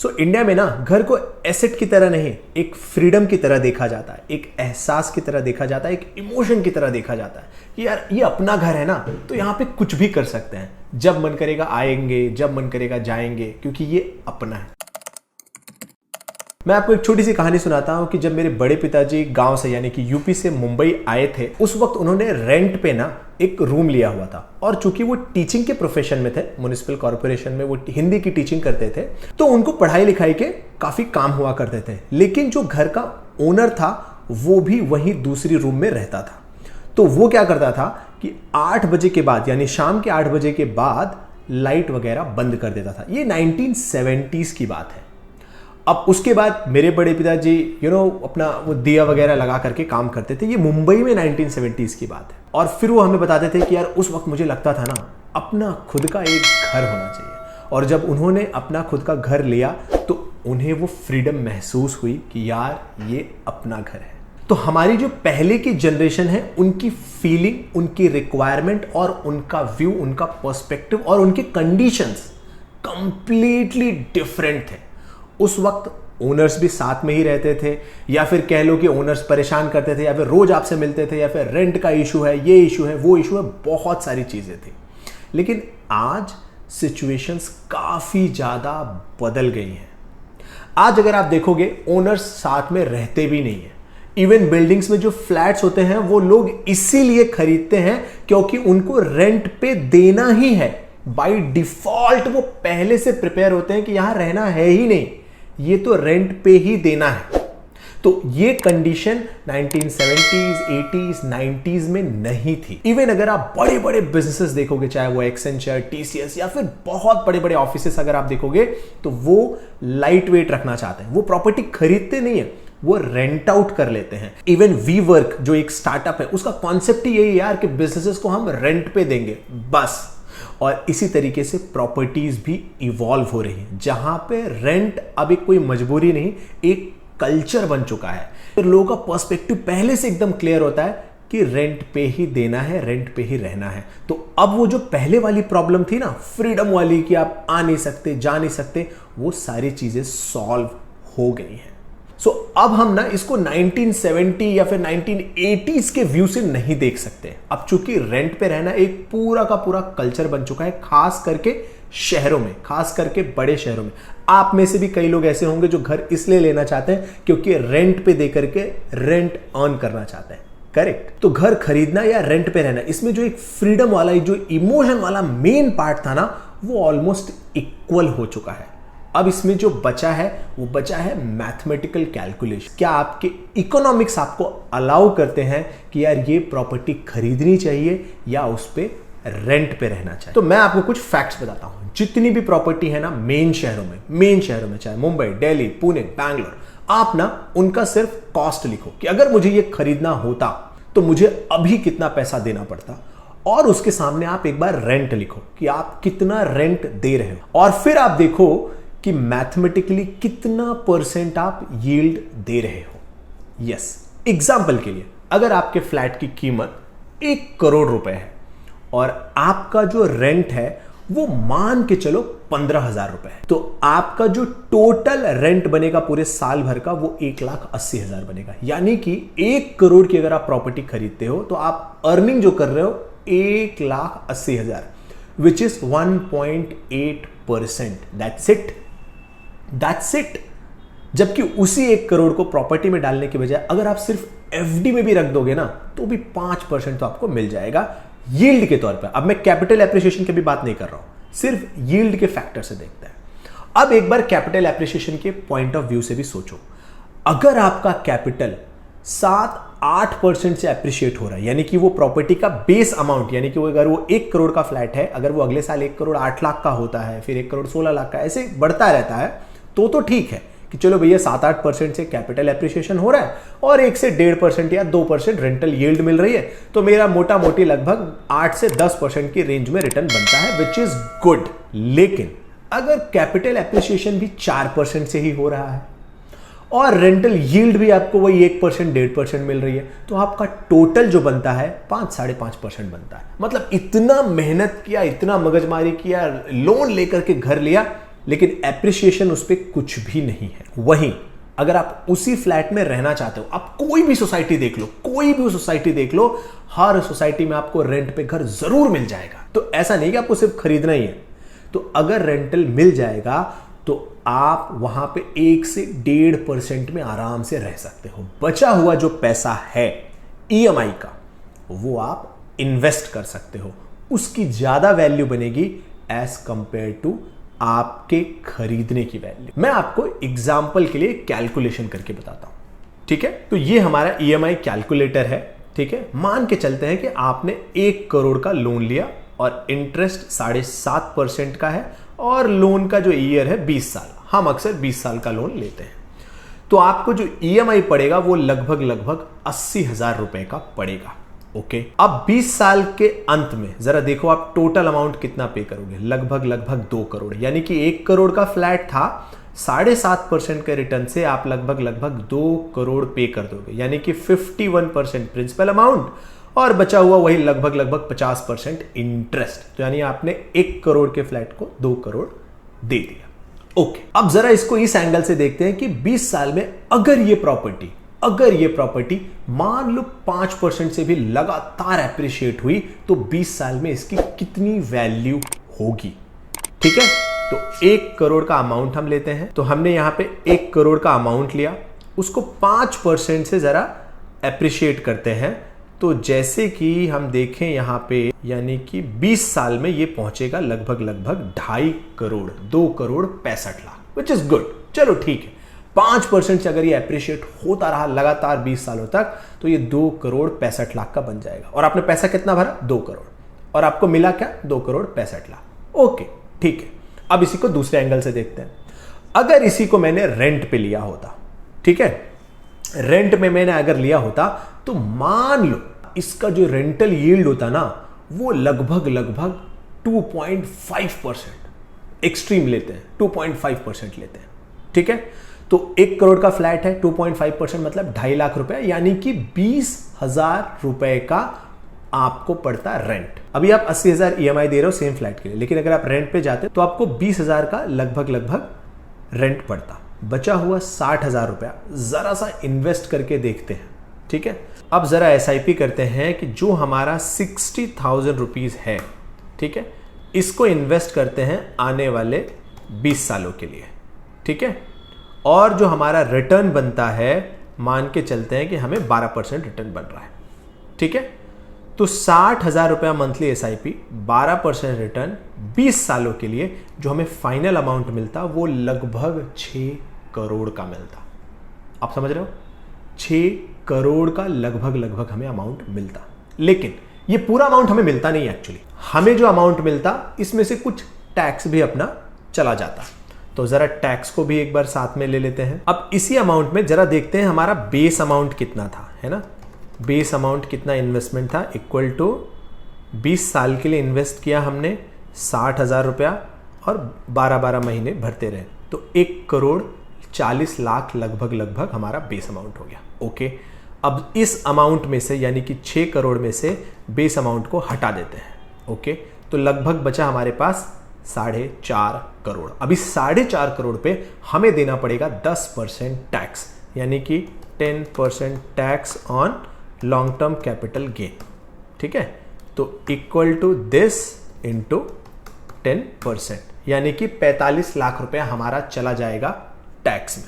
India में ना घर को एसेट की तरह नहीं, एक फ्रीडम की तरह देखा जाता है, एक एहसास की तरह देखा जाता है, एक इमोशन की तरह देखा जाता है कि यार ये अपना घर है ना, तो यहाँ पे कुछ भी कर सकते हैं, जब मन करेगा आएंगे, जब मन करेगा जाएंगे, क्योंकि ये अपना है। मैं आपको एक छोटी सी कहानी सुनाता हूँ कि जब मेरे बड़े पिताजी गांव से यानी कि यूपी से मुंबई आए थे, उस वक्त उन्होंने रेंट पे ना एक रूम लिया हुआ था। और चूंकि वो टीचिंग के प्रोफेशन में थे, म्युनिसिपल कॉर्पोरेशन में वो हिंदी की टीचिंग करते थे, तो उनको पढ़ाई लिखाई के काफी काम हुआ करते थे। लेकिन जो घर का ओनर था वो भी वहीं दूसरी रूम में रहता था। तो वो क्या करता था कि 8 बजे के बाद यानी शाम के 8 बजे के बाद लाइट वगैरह बंद कर देता था। ये 1970s की बात है। अब उसके बाद मेरे बड़े पिताजी अपना वो दिया वगैरह लगा करके काम करते थे। ये मुंबई में 1970s की बात है। और फिर वो हमें बताते थे कि यार उस वक्त मुझे लगता था ना, अपना खुद का एक घर होना चाहिए। और जब उन्होंने अपना खुद का घर लिया तो उन्हें वो फ्रीडम महसूस हुई कि यार ये अपना घर है। तो हमारी जो पहले की जनरेशन है, उनकी फीलिंग, उनकी रिक्वायरमेंट और उनका व्यू, उनका पर्सपेक्टिव और उनके कंडीशंस कंप्लीटली डिफरेंट थे। उस वक्त ओनर्स भी साथ में ही रहते थे, या फिर कह लो कि ओनर्स परेशान करते थे, या फिर रोज आपसे मिलते थे, या फिर रेंट का इशू है, ये इशू है, वो इशू है, बहुत सारी चीजें थी। लेकिन आज सिचुएशंस काफी ज्यादा बदल गई हैं। आज अगर आप देखोगे, ओनर्स साथ में रहते भी नहीं है। इवन बिल्डिंग्स में जो फ्लैट्स होते हैं वो लोग इसीलिए खरीदते हैं क्योंकि उनको रेंट पे देना ही है। बाय डिफॉल्ट वो पहले से प्रिपेयर होते हैं कि यहां रहना है ही नहीं, ये तो रेंट पे ही देना है। तो ये कंडीशन 1970s, 80s, 90s में नहीं थी। इवन अगर आप बड़े बड़े बिजनेसेस देखोगे, चाहे वो एक्सेंचर, टीसीएस या फिर बहुत बड़े बड़े ऑफिसेस अगर आप देखोगे, तो वो लाइट वेट रखना चाहते हैं। वो प्रॉपर्टी खरीदते नहीं है, वो रेंट आउट कर लेते हैं। इवन वी वर्क जो एक स्टार्टअप है, उसका कॉन्सेप्ट ही यही यार कि बिजनेसेस को हम रेंट पे देंगे बस। और इसी तरीके से प्रॉपर्टीज भी इवॉल्व हो रही है, जहां पे रेंट अब एक कोई मजबूरी नहीं, एक कल्चर बन चुका है। फिर लोगों का पर्सपेक्टिव पहले से एकदम क्लियर होता है कि रेंट पे ही देना है, रेंट पे ही रहना है। तो अब वो जो पहले वाली प्रॉब्लम थी ना, फ्रीडम वाली कि आप आ नहीं सकते, जा नहीं सकते, वो सारी चीजें सॉल्व हो गई हैं। अब हम ना इसको 1970 या फिर 1980s के व्यू से नहीं देख सकते। अब चूंकि रेंट पे रहना एक पूरा का पूरा कल्चर बन चुका है, खास करके शहरों में, खास करके बड़े शहरों में। आप में से भी कई लोग ऐसे होंगे जो घर इसलिए लेना चाहते हैं क्योंकि रेंट पे दे करके रेंट अर्न करना चाहते हैं। करेक्ट। तो घर खरीदना या रेंट पे रहना, इसमें जो एक फ्रीडम वाला, जो इमोशन वाला मेन पार्ट था ना, वो ऑलमोस्ट इक्वल हो चुका है। अब इसमें जो बचा है वो बचा है मैथमेटिकल कैलकुलेशन। क्या आपके इकोनॉमिक्स आपको अलाउ करते हैं कि यार ये प्रॉपर्टी खरीदनी चाहिए या उस पे रेंट पे रहना चाहिए? तो मैं आपको कुछ फैक्ट्स बताता हूं। जितनी भी प्रॉपर्टी है ना मेन शहरों में, चाहे मुंबई, दिल्ली, पुणे, बैंगलोर, आप ना उनका सिर्फ कॉस्ट लिखो कि अगर मुझे ये खरीदना होता तो मुझे अभी कितना पैसा देना पड़ता, और उसके सामने आप एक बार रेंट लिखो कि आप कितना रेंट दे रहे हो, और फिर आप देखो कि मैथमेटिकली कितना परसेंट आप यील्ड दे रहे हो। यस, एग्जाम्पल के लिए अगर आपके फ्लैट की कीमत 1 करोड़ रुपए है और आपका जो रेंट है वो मान के चलो 15,000 रुपए है, तो आपका जो टोटल रेंट बनेगा पूरे साल भर का वो 1,80,000 बनेगा। यानी कि 1 करोड़ की अगर आप प्रॉपर्टी खरीदते हो तो आप अर्निंग जो कर रहे हो 1,80,000, विच इज 1.8%। That's it. जबकि उसी 1 करोड़ को प्रॉपर्टी में डालने के बजाय अगर आप सिर्फ एफडी में भी रख दोगे ना, तो भी 5% तो आपको मिल जाएगा यील्ड के तौर पे। अब मैं कैपिटल एप्रिसिएशन की भी बात नहीं कर रहा हूं, सिर्फ यील्ड के फैक्टर से देखते हैं। अब एक बार कैपिटल एप्रिसिएशन के पॉइंट ऑफ व्यू से भी सोचो, अगर आपका कैपिटल 7-8% से एप्रिशिएट हो रहा है, यानी कि वो प्रॉपर्टी का बेस अमाउंट, यानी कि वो अगर वो 1 करोड़ का फ्लैट है, अगर वो अगले साल 1 करोड़ 8 लाख का होता है, फिर 1 करोड़ 16 लाख का, ऐसे बढ़ता रहता है, तो ठीक है कि चलो भैया 7-8% से कैपिटल एप्रिसिएशन हो रहा है और 1 से 1.5% या 2% रेंटल यील्ड मिल रही है, तो मेरा मोटा मोटी लगभग 8 से 10% की रेंज में रिटर्न बनता है, विच इज गुड। लेकिन अगर कैपिटल एप्रिसिएशन भी 4% से ही हो रहा है और रेंटल यील्ड भी आपको वही 1%, 1.5% मिल रही है, तो आपका टोटल जो बनता है 5-5.5% बनता है। मतलब इतना मेहनत किया, इतना मगजमारी किया, लोन लेकर के घर लिया, लेकिन एप्रिसिएशन उस पर कुछ भी नहीं है। वहीं अगर आप उसी फ्लैट में रहना चाहते हो, आप कोई भी सोसाइटी देख लो, कोई भी सोसाइटी देख लो, हर सोसाइटी में आपको रेंट पे घर जरूर मिल जाएगा। तो ऐसा नहीं कि आपको सिर्फ खरीदना ही है। तो अगर रेंटल मिल जाएगा तो आप वहां पे 1 से 1.5% में आराम से रह सकते हो। बचा हुआ जो पैसा है ईएमआई का, वो आप इन्वेस्ट कर सकते हो, उसकी ज्यादा वैल्यू बनेगी एज कंपेयर टू आपके खरीदने की वैल्यू। मैं आपको एग्जाम्पल के लिए कैलकुलेशन करके बताता हूं, ठीक है। तो ये हमारा ईएमआई कैलकुलेटर है, ठीक है। मान के चलते हैं कि आपने 1 करोड़ का लोन लिया और इंटरेस्ट 7.5% का है और लोन का जो ईयर है 20 साल। हम अक्सर 20 साल का लोन लेते हैं। तो आपको जो ईएमआई पड़ेगा वो लगभग 80,000 रुपए का पड़ेगा। ओके, अब 20 साल के अंत में जरा देखो आप टोटल अमाउंट कितना पे करोगे, लगभग 2 करोड़। यानी कि 1 करोड़ का फ्लैट था, 7.5% के रिटर्न से आप लगभग 2 करोड़ पे कर दोगे, यानी कि 51% प्रिंसिपल अमाउंट और बचा हुआ वही लगभग 50% इंटरेस्ट। तो यानी आपने 1 करोड़ के फ्लैट को 2 करोड़ दे दिया। ओके, अब जरा इसको इस एंगल से देखते हैं कि 20 साल में अगर ये प्रॉपर्टी मान लो 5% से भी लगातार एप्रिशिएट हुई तो 20 साल में इसकी कितनी वैल्यू होगी, ठीक है। तो 1 करोड़ का अमाउंट हम लेते हैं। तो हमने यहां पे 1 करोड़ का अमाउंट लिया, उसको 5% से जरा एप्रिशिएट करते हैं। तो जैसे कि हम देखें यहां पे, यानी कि 20 साल में ये पहुंचेगा लगभग 2.5 crore, 2 crore 65 lakh, which is good. चलो ठीक है, 5% से अगर ये एप्रिशिएट होता रहा लगातार 20 सालों तक तो ये 2 करोड़ 65 लाख का बन जाएगा। और आपने पैसा कितना भरा? 2 करोड़, और आपको मिला क्या? 2 करोड़ 65 लाख। ओके ठीक है, अब इसी को दूसरे एंगल से देखते हैं। अगर इसी को मैंने रेंट पे लिया होता, ठीक है, रेंट में मैंने अगर लिया होता तो मान लो इसका जो रेंटल यील्ड होता ना वो लगभग 2.5%, एक्सट्रीम लेते हैं 2.5% लेते हैं, ठीक है। तो 1 करोड़ का फ्लैट है, 2.5% मतलब 2.5 लाख रुपए, यानी कि 20,000 रुपए का आपको पड़ता रेंट। अभी आप 80,000 ईएमआई दे रहे हो सेम फ्लैट के लिए, लेकिन अगर आप रेंट पे जाते तो आपको 20,000 का लगभग रेंट पड़ता। बचा हुआ 60,000 रुपया जरा सा इन्वेस्ट करके देखते हैं, ठीक है। अब जरा एसआईपी करते हैं कि जो हमारा 60,000 रुपीज है, ठीक है, इसको इन्वेस्ट करते हैं आने वाले 20 सालों के लिए, ठीक है। और जो हमारा रिटर्न बनता है, मान के चलते हैं कि हमें 12% रिटर्न बन रहा है, ठीक है। तो 60,000 रुपया मंथली एसआईपी, 12% रिटर्न 20 सालों के लिए, जो हमें फाइनल अमाउंट मिलता वो लगभग 6 करोड़ का मिलता। आप समझ रहे हो, 6 करोड़ का लगभग हमें अमाउंट मिलता। लेकिन ये पूरा अमाउंट हमें मिलता नहीं एक्चुअली। हमें जो अमाउंट मिलता इसमें से कुछ टैक्स भी अपना चला जाता। तो जरा टैक्स को भी एक बार साथ में ले लेते हैं। अब इसी अमाउंट में जरा देखते हैं हमारा बेस अमाउंट कितना था, है ना। बेस अमाउंट कितना इन्वेस्टमेंट था, इक्वल टू 20 साल के लिए इन्वेस्ट किया हमने 60,000 रुपया और 12 महीने भरते रहे, तो 1 करोड़ 40 लाख लगभग हमारा बेस अमाउंट हो गया। ओके, अब इस अमाउंट में से, यानी कि 6 करोड़ में से बेस अमाउंट को हटा देते हैं। ओके, तो लगभग बचा हमारे पास 4.5 करोड़। अभी 4.5 करोड़ पे हमें देना पड़ेगा 10% टैक्स, यानी कि 10% tax on long term capital gain, ठीक है। तो इक्वल टू दिस इंटू 10%, यानी कि 45 लाख रुपया हमारा चला जाएगा टैक्स में।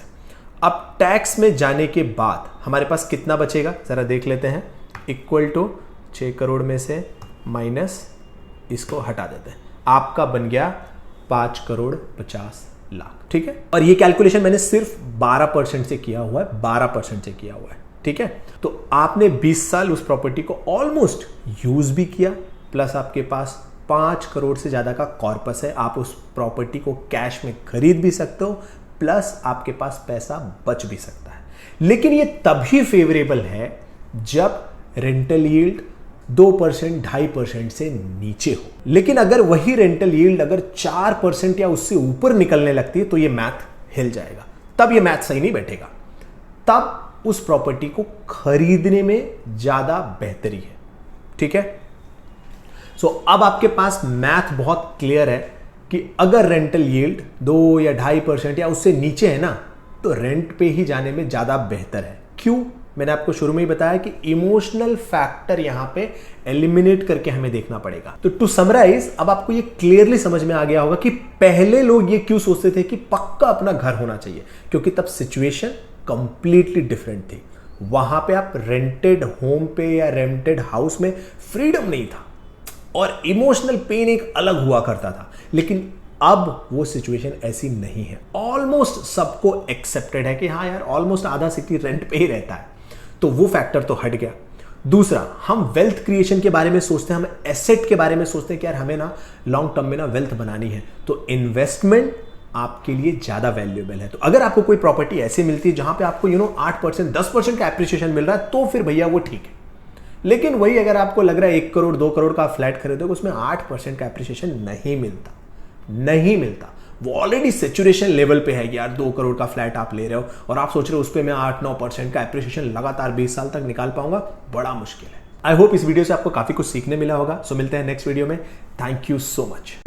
अब टैक्स में जाने के बाद हमारे पास कितना बचेगा जरा देख लेते हैं। इक्वल टू 6 करोड़ में से माइनस इसको हटा देते हैं, आपका बन गया 5 करोड़ 50 लाख, ठीक है। और ये कैलकुलेशन मैंने सिर्फ 12% से किया हुआ है, 12% से किया हुआ है, ठीक है। तो आपने 20 साल उस प्रॉपर्टी को ऑलमोस्ट यूज भी किया, प्लस आपके पास 5 करोड़ से ज्यादा का कॉर्पस है, आप उस प्रॉपर्टी को कैश में खरीद भी सकते हो, प्लस आपके पास पैसा बच भी सकता है। लेकिन ये तभी फेवरेबल है जब रेंटल यील्ड 2%, 2.5% से नीचे हो। लेकिन अगर वही रेंटल यील्ड अगर 4% या उससे ऊपर निकलने लगती है तो ये मैथ हिल जाएगा, तब ये मैथ सही नहीं बैठेगा, तब उस प्रॉपर्टी को खरीदने में ज्यादा बेहतरी है, ठीक है। सो अब आपके पास मैथ बहुत क्लियर है कि अगर रेंटल यील्ड 2 या 2.5% या उससे नीचे है ना, तो रेंट पे ही जाने में ज्यादा बेहतर है। क्यों? मैंने आपको शुरू में ही बताया कि इमोशनल फैक्टर यहां पे एलिमिनेट करके हमें देखना पड़ेगा। तो टू समराइज, अब आपको ये क्लियरली समझ में आ गया होगा कि पहले लोग ये क्यों सोचते थे कि पक्का अपना घर होना चाहिए, क्योंकि तब सिचुएशन कंप्लीटली डिफरेंट थी। वहां पे आप रेंटेड होम पे या रेंटेड हाउस में फ्रीडम नहीं था और इमोशनल पेन एक अलग हुआ करता था। लेकिन अब वो सिचुएशन ऐसी नहीं है। ऑलमोस्ट सबको एक्सेप्टेड है कि हाँ यार, ऑलमोस्ट आधा सिटी रेंट पे ही रहता है, तो वो फैक्टर तो हट गया। दूसरा, हम वेल्थ क्रिएशन के बारे में सोचते हैं, हम एसेट के बारे में सोचते हैं कि यार हमें ना लॉन्ग टर्म में ना वेल्थ बनानी है, तो इन्वेस्टमेंट आपके लिए ज्यादा वैल्यूएबल है। तो अगर आपको कोई प्रॉपर्टी ऐसी मिलती है जहां पे आपको 8% 10% का एप्रिसिएशन मिल रहा है, तो फिर भैया वो ठीक है। लेकिन वही अगर आपको लग रहा है 1 करोड़ 2 करोड़ का फ्लैट खरीदोगे, उसमें 8% का एप्रिसिएशन नहीं मिलता। वो ऑलरेडी सेचुरेशन लेवल पे है कि यार 2 करोड़ का फ्लैट आप ले रहे हो और आप सोच रहे हो उस पर मैं 8-9% का एप्रिसिएशन लगातार 20 साल तक निकाल पाऊंगा, बड़ा मुश्किल है। आई होप इस वीडियो से आपको काफी कुछ सीखने मिला होगा। सो मिलते हैं नेक्स्ट वीडियो में। Thank you so much.